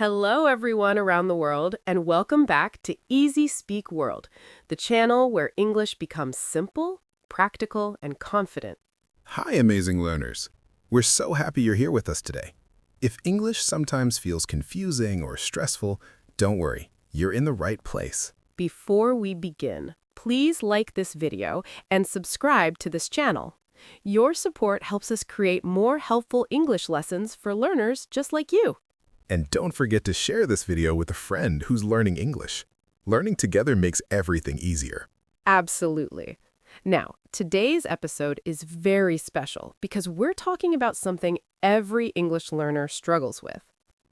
Hello, everyone around the world, and welcome back to Easy Speak World, the channel where English becomes simple, practical, and confident. Hi, amazing learners. We're so happy you're here with us today. If English sometimes feels confusing or stressful, don't worry, you're in the right place. Before we begin, please like this video and subscribe to this channel. Your support helps us create more helpful English lessons for learners just like you. And don't forget to share this video with a friend who's learning English. Learning together makes everything easier. Absolutely. Now, today's episode is very special because we're talking about something every English learner struggles with.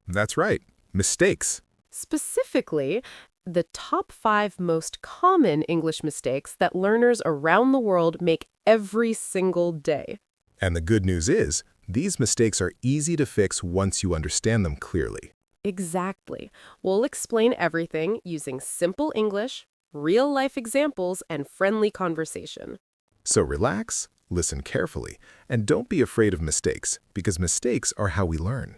That's right, mistakes. Specifically, the top 5 most common English mistakes that learners around the world make every single day. And the good news is, these mistakes are easy to fix once you understand them clearly. Exactly. We'll explain everything using simple English, real-life examples, and friendly conversation. So relax, listen carefully, and don't be afraid of mistakes, because mistakes are how we learn.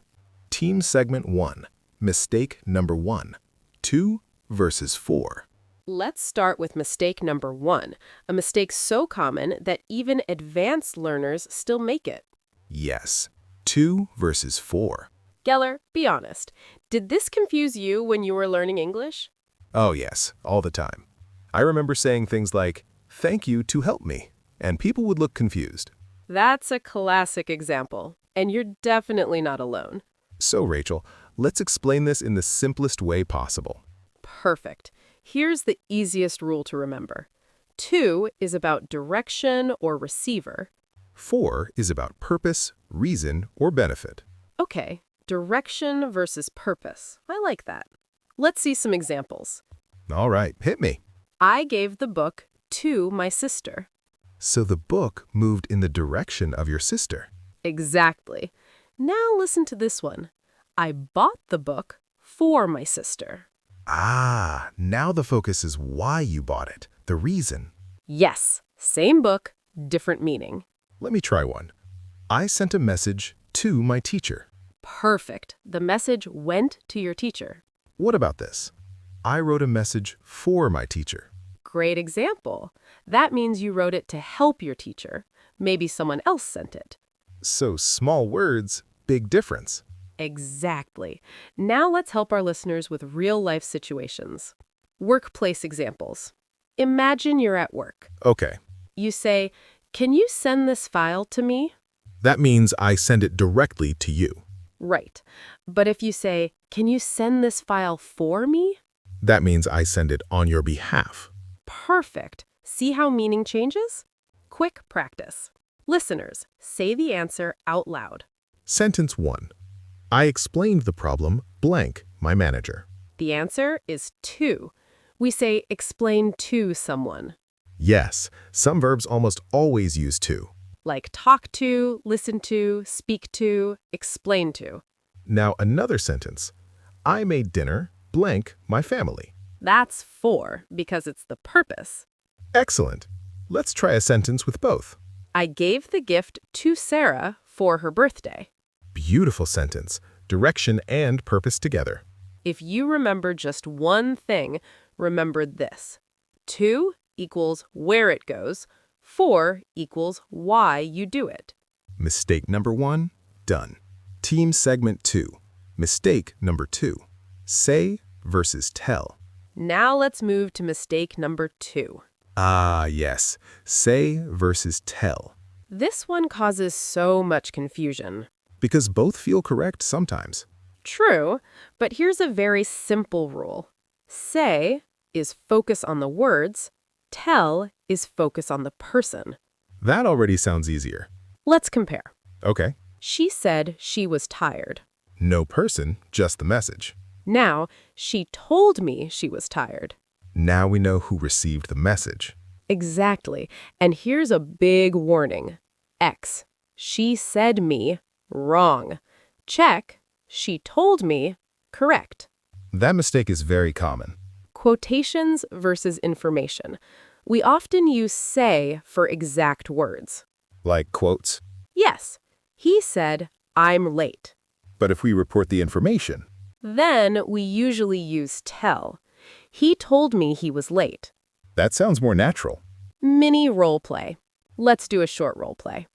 Team Segment 1, Mistake Number 1, 2 versus 4. Let's start with mistake number 1, a mistake so common that even advanced learners still make it. Yes, 2 versus 4. Geller, be honest. Did this confuse you when you were learning English? Oh yes, all the time. I remember saying things like, "Thank you to help me," and people would look confused. That's a classic example, and you're definitely not alone. So Rachel, let's explain this in the simplest way possible. Perfect. Here's the easiest rule to remember. 2 is about direction or receiver. 4 is about purpose, reason, or benefit. Okay, direction versus purpose. I like that. Let's see some examples. All right, hit me. I gave the book to my sister. So the book moved in the direction of your sister. Exactly. Now listen to this one. I bought the book for my sister. Ah, now the focus is why you bought it, the reason. Yes, same book, different meaning. Let me try one. I sent a message to my teacher. Perfect. The message went to your teacher. What about this? I wrote a message for my teacher. Great example. That means you wrote it to help your teacher. Maybe someone else sent it. So small words, big difference. Exactly. Now let's help our listeners with real-life situations. Workplace examples. Imagine you're at work. Okay, You say, "Can you send this file to me?" that means I send it directly to you. Right. But if you say, "Can you send this file for me?" That means I send it on your behalf. Perfect. See how meaning changes? Quick practice. Listeners, say the answer out loud. Sentence 1. I explained the problem, blank, my manager. The answer is to. We say explain to someone, Yes, some verbs almost always use to. like talk to, listen to, speak to, explain to. Now another sentence. I made dinner, blank, my family. That's for, because it's the purpose. Excellent. Let's try a sentence with both. I gave the gift to Sarah for her birthday. Beautiful sentence. Direction and purpose together. If you remember just one thing, remember this. To equals where it goes. For equals why you do it. Mistake number 1, done. Team segment 2. Mistake number 2. Say versus tell. Now let's move to mistake number 2. Ah, yes. Say versus tell. This one causes so much confusion. Because both feel correct sometimes. True, but here's a very simple rule. Say is focus on the words, tell is focus on the person. That already sounds easier. Let's compare. Okay. She said she was tired. No person, just the message. Now, she told me she was tired. Now we know who received the message. Exactly. And here's a big warning. X. She said me. Wrong. Check. She told me. Correct. That mistake is very common. Quotations versus information. We often use say for exact words. Like quotes. Yes. He said, "I'm late." But if we report the information, Then we usually use tell. He told me he was late. That sounds more natural. Mini role play. Let's do a short role play.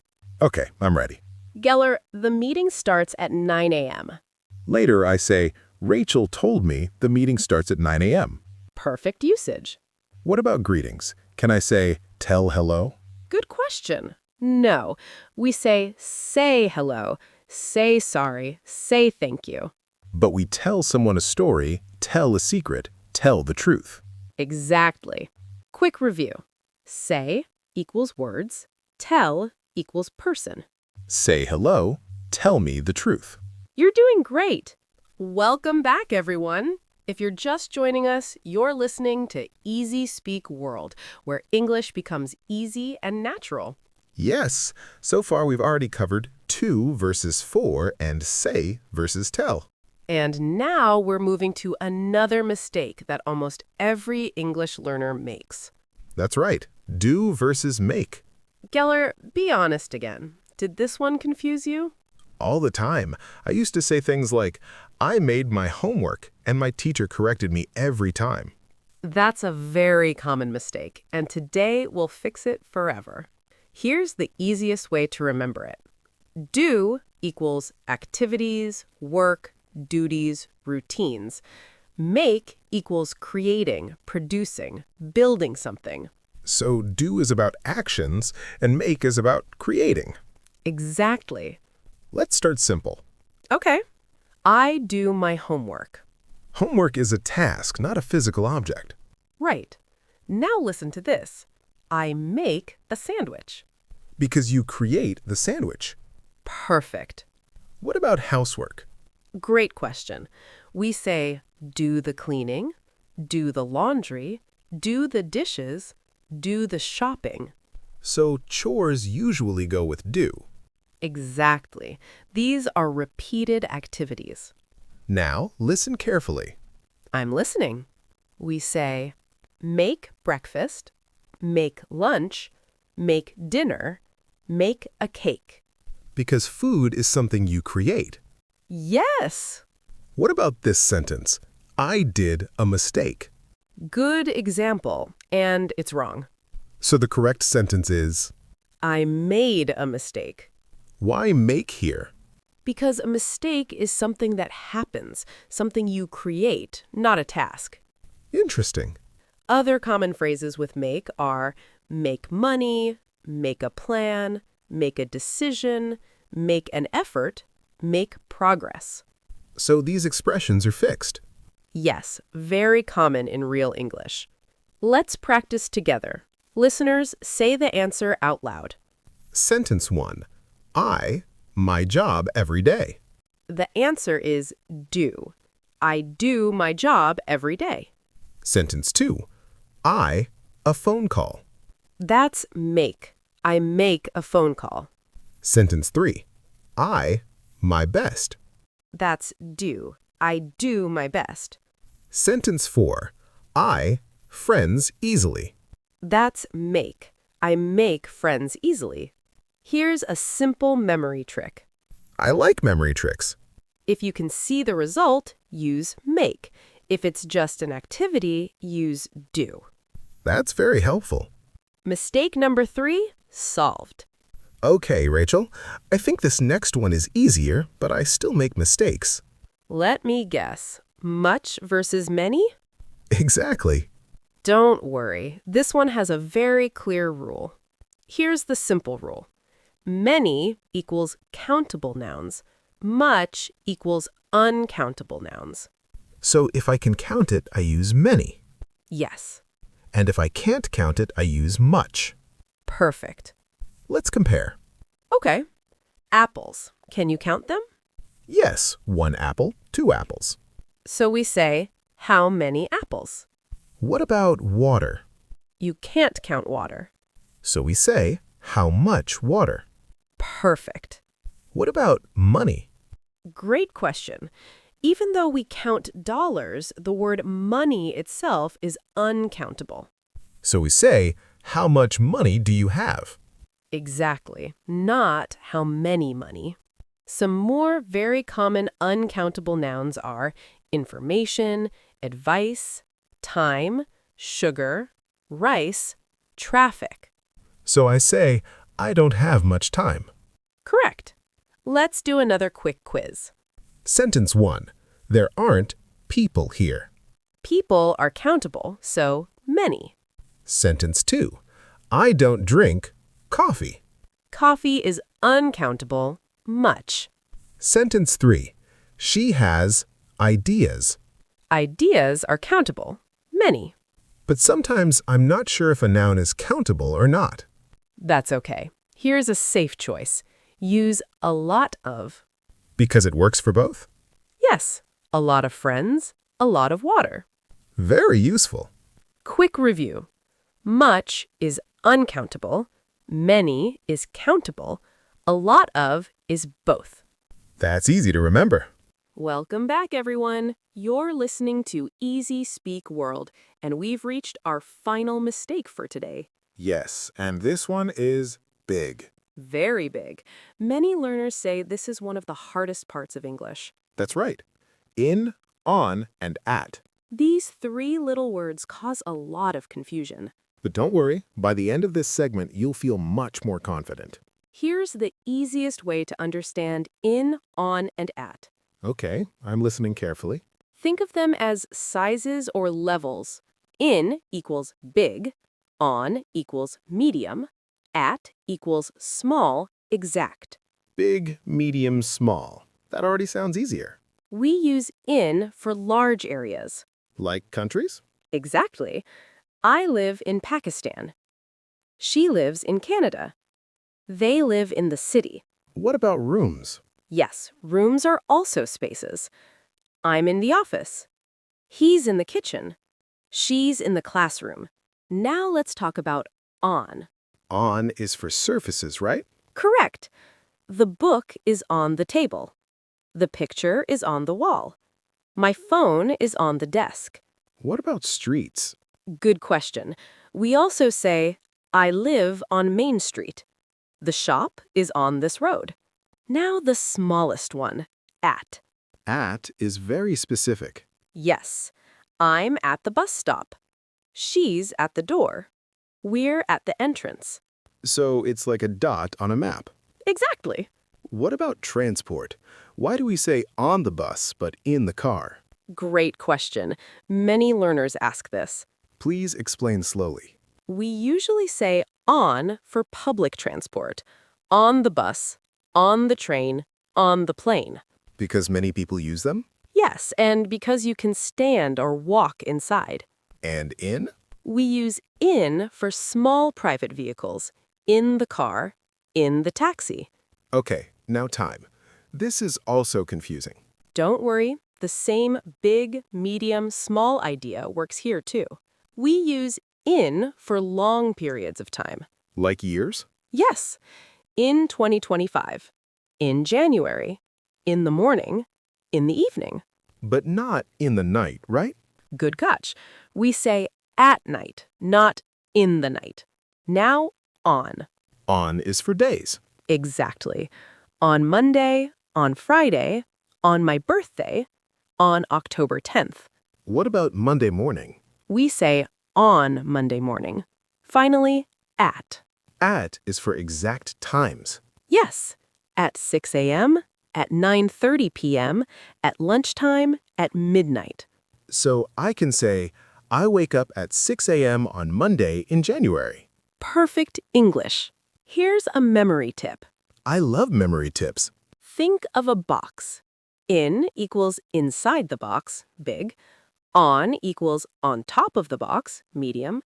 Okay, I'm ready. Geller, the meeting starts at 9 a.m. Later, I say, Rachel told me the meeting starts at 9 a.m. Perfect usage. What about greetings? Can I say, tell hello? Good question. No, we say hello, say sorry, say thank you. But we tell someone a story, tell a secret, tell the truth. Exactly. Quick review. Say equals words, tell equals person. Say hello, tell me the truth. You're doing great. Welcome back, everyone. If you're just joining us, you're listening to Easy Speak World, where English becomes easy and natural. Yes, so far we've already covered to versus for and say versus tell. And now we're moving to another mistake that almost every English learner makes. That's right, do versus make. Geller, be honest again. Did this one confuse you? All the time. I used to say things like, I made my homework, and my teacher corrected me every time. That's a very common mistake, and today we'll fix it forever. Here's the easiest way to remember it. Do equals activities, work, duties, routines. Make equals creating, producing, building something. So do is about actions, and make is about creating. Exactly. Let's start simple. Okay. I do my homework. Homework is a task, not a physical object. Right. Now listen to this. I make a sandwich. Because you create the sandwich. Perfect. What about housework? Great question. We say do the cleaning, do the laundry, do the dishes, do the shopping. So chores usually go with do. Exactly. These are repeated activities. Now, listen carefully. I'm listening. We say make breakfast, make lunch, make dinner, make a cake. Because food is something you create. Yes! What about this sentence? I did a mistake. Good example, and it's wrong. So the correct sentence is, I made a mistake. why make here? Because a mistake is something that happens, something you create, not a task. Interesting. Other common phrases with make are make money, make a plan, make a decision, make an effort, make progress. So these expressions are fixed. Yes, very common in real English. Let's practice together. Listeners, say the answer out loud. Sentence 1. My job every day. The answer is do. I do my job every day. Sentence 2. A phone call. That's make. I make a phone call. Sentence 3. My best. That's do. I do my best. Sentence 4. Friends easily. That's make. I make friends easily. Here's a simple memory trick. I like memory tricks. If you can see the result, use make. If it's just an activity, use do. That's very helpful. Mistake number 3, solved. Okay, Rachel. I think this next one is easier, but I still make mistakes. Let me guess. Much versus many? Exactly. Don't worry. This one has a very clear rule. Here's the simple rule. Many equals countable nouns. Much equals uncountable nouns. So if I can count it, I use many. Yes. And if I can't count it, I use much. Perfect. Let's compare. Okay. Apples. Can you count them? Yes, 1 apple, 2 apples. So we say, how many apples? What about water? You can't count water. So we say, how much water? Perfect. What about money? Great question. Even though we count dollars, the word money itself is uncountable. So we say, how much money do you have? Exactly. Not how many money. Some more very common uncountable nouns are information, advice, time, sugar, rice, traffic. So I say, I don't have much time. Correct. Let's do another quick quiz. Sentence 1. There aren't people here. People are countable, so many. Sentence 2. I don't drink coffee. Coffee is uncountable, much. Sentence 3. She has ideas. Ideas are countable, many. But sometimes I'm not sure if a noun is countable or not. That's okay. Here's a safe choice. Use a lot of. Because it works for both? Yes, a lot of friends, a lot of water. Very useful. Quick review. Much is uncountable, many is countable, a lot of is both. That's easy to remember. Welcome back, everyone. You're listening to Easy Speak World, and we've reached our final mistake for today. Yes, and this one is big. Very big. Many learners say this is one of the hardest parts of English. That's right. In, on, and at. These three little words cause a lot of confusion. But don't worry, by the end of this segment, you'll feel much more confident. Here's the easiest way to understand in, on, and at. Okay, I'm listening carefully. Think of them as sizes or levels. In equals big, on equals medium, at equals small, exact. Big, medium, small. That already sounds easier. We use in for large areas. Like countries? Exactly. I live in Pakistan. She lives in Canada. They live in the city. What about rooms? Yes, rooms are also spaces. I'm in the office. He's in the kitchen. She's in the classroom. Now let's talk about on. On is for surfaces, right? Correct. The book is on the table. The picture is on the wall. My phone is on the desk. What about streets? Good question. We also say, I live on Main Street. The shop is on this road. Now the smallest one, at. At is very specific. Yes, I'm at the bus stop. She's at the door. We're at the entrance. So it's like a dot on a map. Exactly. What about transport? Why do we say on the bus but in the car? Great question. Many learners ask this. Please explain slowly. We usually say on for public transport. On the bus, on the train, on the plane. Because many people use them? Yes, and because you can stand or walk inside. And in? We use in for small private vehicles. In the car, in the taxi. Okay, now time. This is also confusing. Don't worry, the same big, medium, small idea works here too. We use in for long periods of time. Like years? Yes, in 2025, in January, in the morning, in the evening. But not in the night, right? Good catch. We say at night, not in the night. Now, on. On is for days. Exactly. On Monday, on Friday, on my birthday, on October 10th. What about Monday morning? We say on Monday morning. Finally, at. At is for exact times. Yes, at 6 a.m., at 9:30 p.m., at lunchtime, at midnight. So I can say, I wake up at 6 a.m. on Monday in January. Perfect English. Here's a memory tip. I love memory tips. Think of a box. In equals inside the box, big. On equals on top of the box, medium.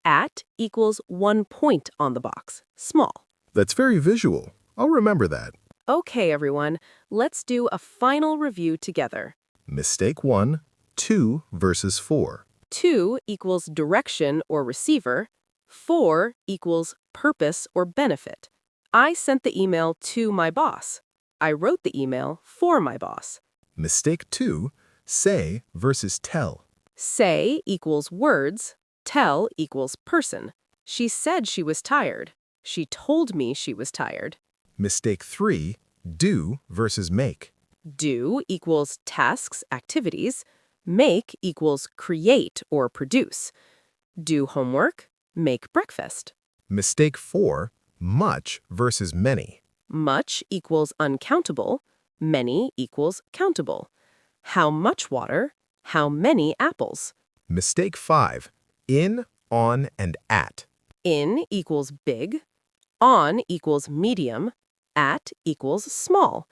At equals 1 point on the box, small. That's very visual. I'll remember that. Okay, everyone, let's do a final review together. Mistake 1, 2 versus 4. 2 equals direction or receiver. 4 equals purpose or benefit. I sent the email to my boss. I wrote the email for my boss. Mistake 2, say versus tell. Say equals words. Tell equals person. She said she was tired. She told me she was tired. Mistake 3, do versus make. Do equals tasks, activities. Make equals create or produce. Do homework, make breakfast. Mistake 4, much versus many. Much equals uncountable. Many equals countable. How much water? How many apples? Mistake 5, in, on, and at. In equals big. On equals medium. At equals small.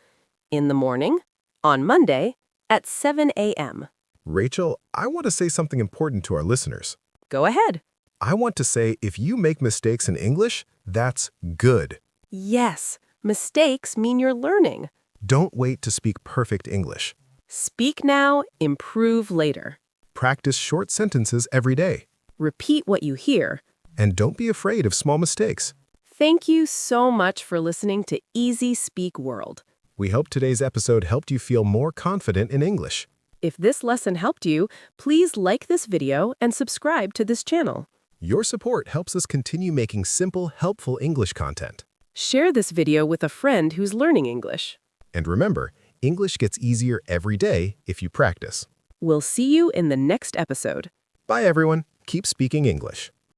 In the morning. On Monday. At 7 a.m. Rachel, I want to say something important to our listeners. Go ahead. I want to say if you make mistakes in English, that's good. Yes, mistakes mean you're learning. Don't wait to speak perfect English. Speak now, improve later. Practice short sentences every day. Repeat what you hear. And don't be afraid of small mistakes. Thank you so much for listening to Easy Speak World. We hope today's episode helped you feel more confident in English. If this lesson helped you, please like this video and subscribe to this channel. Your support helps us continue making simple, helpful English content. Share this video with a friend who's learning English. And remember, English gets easier every day if you practice. We'll see you in the next episode. Bye, everyone. Keep speaking English.